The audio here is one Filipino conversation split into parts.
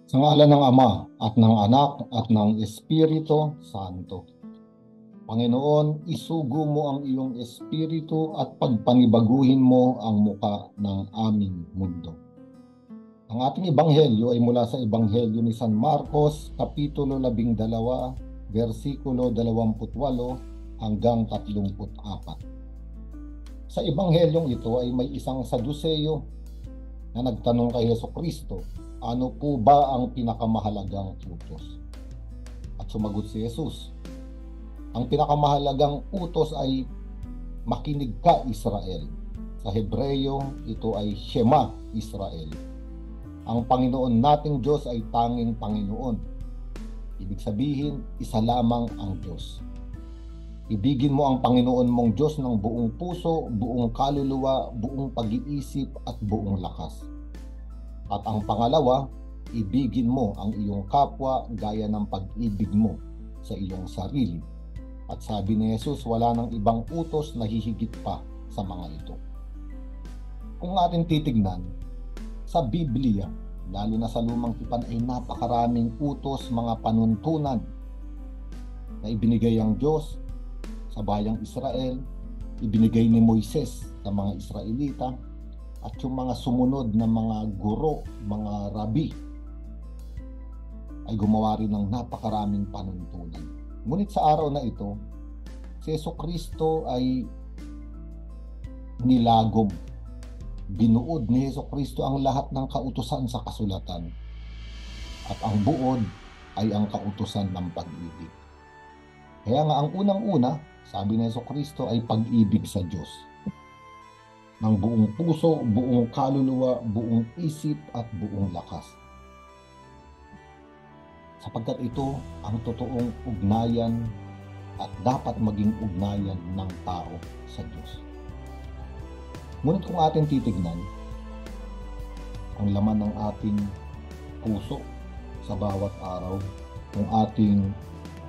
Sa ngalan ng Ama at ng Anak at ng Espiritu Santo. Panginoon, isugo mo ang iyong espiritu at pagpanibaguhin mo ang muka ng aming mundo. Ang ating ebanghelyo ay mula sa ebanghelyo ni San Marcos, Kapitulo 12, versikulo 28 hanggang 34. Sa ebanghelyong ito ay may isang Saduseyo na nagtanong kay Jesucristo, ano po ba ang pinakamahalagang utos? At sumagot si Jesus, ang pinakamahalagang utos ay makinig ka Israel. Sa Hebreyo, ito ay Shema Israel. Ang Panginoon nating Diyos ay tanging Panginoon. Ibig sabihin, isa lamang ang Diyos. Ibigin mo ang Panginoon mong Diyos ng buong puso, buong kaluluwa, buong pag-iisip at buong lakas. At ang pangalawa, ibigin mo ang iyong kapwa gaya ng pag-ibig mo sa iyong sarili. At sabi ni Jesus, wala nang ibang utos na hihigit pa sa mga ito. Kung ating titignan, sa Biblia, lalo na sa Lumang Tipan, ay napakaraming utos, mga panuntunan na ibinigay ang Diyos sa bayang Israel, ibinigay ni Moises sa mga Israelita, at yung mga sumunod na mga guro, mga rabi, ay gumawa rin ng napakaraming panuntunan. Ngunit sa araw na ito, si Jesucristo ay nilagom. Binuod ni Jesucristo ang lahat ng kautusan sa kasulatan. At ang buod ay ang kautusan ng pag-ibig. Kaya nga ang unang-una, sabi ni Jesucristo, ay pag-ibig sa Diyos. Ng buong puso, buong kaluluwa, buong isip at buong lakas. Sapagkat ito ang totoong ugnayan at dapat maging ugnayan ng tao sa Diyos. Ngunit kung ating titignan, ang laman ng ating puso sa bawat araw, kung ating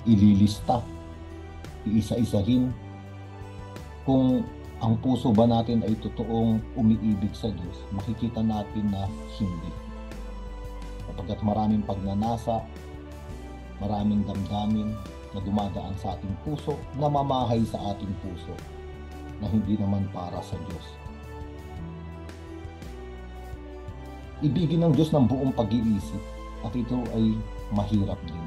ililista, iisa-isahin, kung ang puso ba natin ay totoong umiibig sa Diyos, makikita natin na hindi. Sapagkat maraming pagnanasa, maraming damdamin na dumadaan sa ating puso, namamahay sa ating puso, na hindi naman para sa Diyos. Ibigin ng Diyos ng buong pag-iisip, at ito ay mahirap din.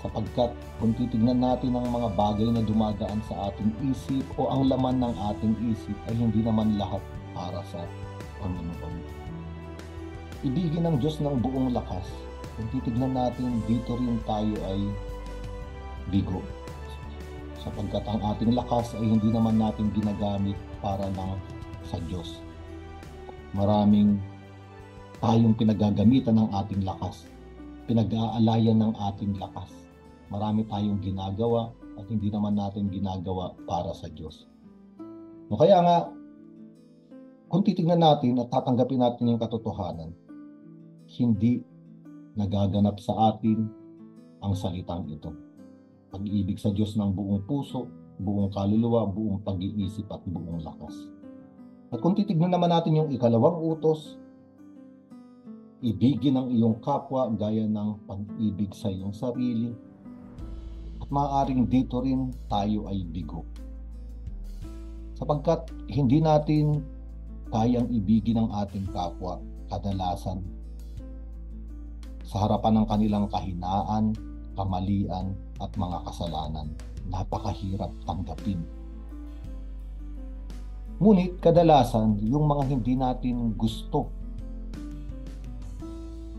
Sapagkat kung titignan natin ang mga bagay na dumadaan sa ating isip o ang laman ng ating isip, ay hindi naman lahat para sa Panginoon. Ibigin ng Diyos ng buong lakas. Kung titignan natin, dito rin tayo ay bigo. Sapagkat ang ating lakas ay hindi naman natin ginagamit para lang sa Diyos. Maraming tayong pinagagamitan ng ating lakas. Pinag-aalayan ng ating lakas. Marami tayong ginagawa at hindi naman natin ginagawa para sa Diyos. No, kaya nga, kung titignan natin at tatanggapin natin yung katotohanan, hindi nagaganap sa atin ang salitang ito. Pag-ibig sa Diyos ng buong puso, buong kaluluwa, buong pag-iisip at buong lakas. At kung titignan naman natin yung ikalawang utos, ibigin ang iyong kapwa gaya ng pag-ibig sa iyong sarili, at maaaring dito rin tayo ay bigo. Sapagkat hindi natin kayang ibigin ang ating kapwa kadalasan sa harapan ng kanilang kahinaan, kamalian at mga kasalanan. Napakahirap tanggapin. Ngunit kadalasan, yung mga hindi natin gusto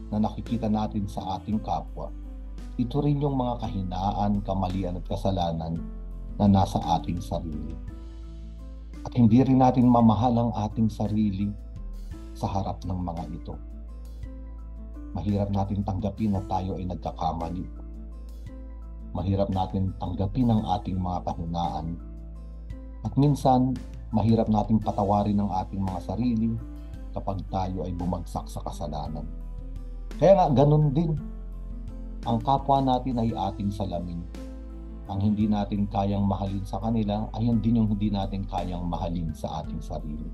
na nakikita natin sa ating kapwa, ito rin yung mga kahinaan, kamalian at kasalanan na nasa ating sarili. At hindi rin natin mamahal ang ating sarili sa harap ng mga ito. Mahirap natin tanggapin na tayo ay nagkakamali. Mahirap natin tanggapin ang ating mga kahinaan. At minsan, mahirap nating patawarin ang ating mga sarili kapag tayo ay bumagsak sa kasalanan. Kaya nga, ganun din. Ang kapwa natin ay ating salamin. Ang hindi natin kayang mahalin sa kanila ay din yung hindi natin kayang mahalin sa ating sarili.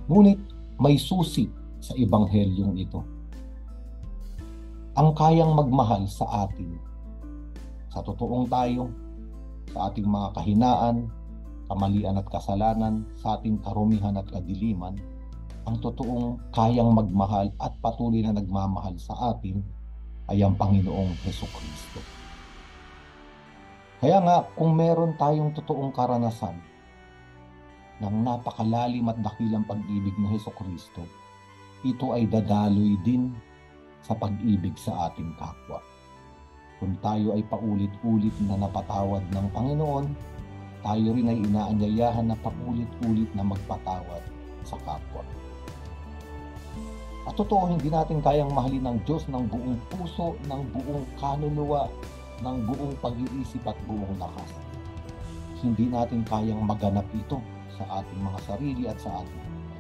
Ngunit may susi sa ebanghelyong ito. ang kayang magmahal sa atin. Sa totoong tayo, sa ating mga kahinaan, kamalian at kasalanan, sa ating karumihan at kadiliman, ang totoong kayang magmahal at patuloy na nagmamahal sa atin ay ang Panginoong Hesukristo. Kaya nga, kung meron tayong totoong karanasan ng napakalalim at dakilang pag-ibig ng Hesukristo, ito ay dadaloy din sa pag-ibig sa ating kapwa. Kung tayo ay paulit-ulit na napatawad ng Panginoon, tayo rin ay inaanyayahan na paulit-ulit na magpatawad sa kapwa. At totoo, hindi natin kayang mahalin ng Diyos ng buong puso, ng buong kaluluwa, ng buong pag-iisip at buong lakas. Hindi natin kayang maganap ito sa ating mga sarili at sa ating buhay.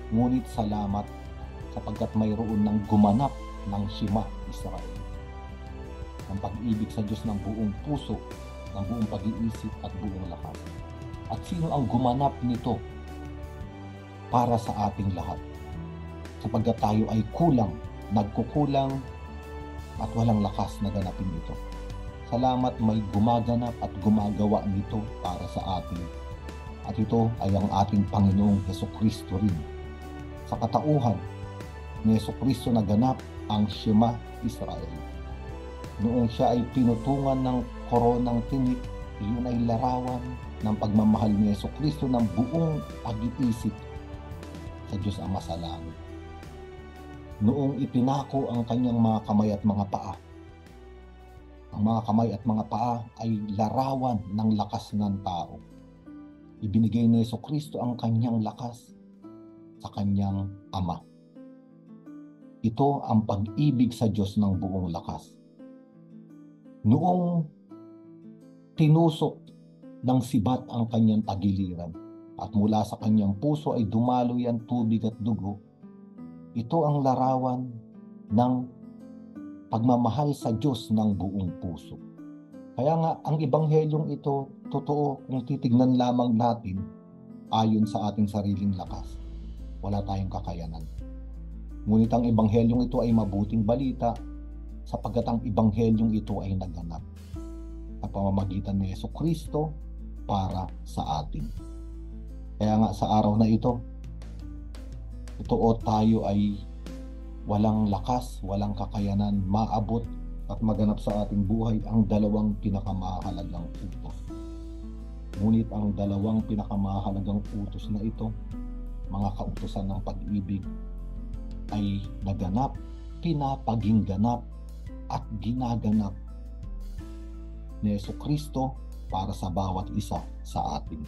Ngunit salamat sapagkat mayroon ng gumanap ng Shema Israel. Ang pag-ibig sa Diyos ng buong puso, ng buong pag-iisip at buong lakas. At sino ang gumanap nito para sa ating lahat? Sapagkat tayo ay kulang, nagkukulang at walang lakas na ganapin ito. Salamat, may gumaganap at gumagawa nito para sa atin. At ito ay ang ating Panginoong Hesukristo rin. Sa katauhan ni Hesukristo naganap ang Shema Israel. Noong siya ay pinutungan ng koronang tinik, iyon ay larawan ng pagmamahal ni Hesukristo ng buong pag-iisip sa Diyos Ama sa langit. Noong ipinako ang kanyang mga kamay at mga paa, ang mga kamay at mga paa ay larawan ng lakas ng tao. Ibinigay ni Hesukristo ang kanyang lakas sa kanyang Ama. Ito ang pag-ibig sa Diyos ng buong lakas. Noong tinusok ng sibat ang kanyang tagiliran at mula sa kanyang puso ay dumaloy ang tubig at dugo, ito ang larawan ng pagmamahal sa Diyos ng buong puso. Kaya nga, ang ebanghelyong ito, totoo kung titignan lamang natin ayon sa ating sariling lakas. Wala tayong kakayanan. Ngunit ang ebanghelyong ito ay mabuting balita sapagkat ang ebanghelyong ito ay naganap sa pamamagitan ni Hesukristo para sa atin. Kaya nga sa araw na ito, totoo tayo ay walang lakas, walang kakayanan maabot at maganap sa ating buhay ang dalawang pinakamahalagang utos. Ngunit ang dalawang pinakamahalagang utos na ito, mga kautusan ng pag-ibig, ay naganap, pinapaging ganap at ginaganap ni Hesukristo para sa bawat isa sa atin.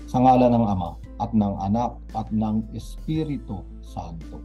Sa ngalan ng Ama at ng Anak at ng Espiritu Santo.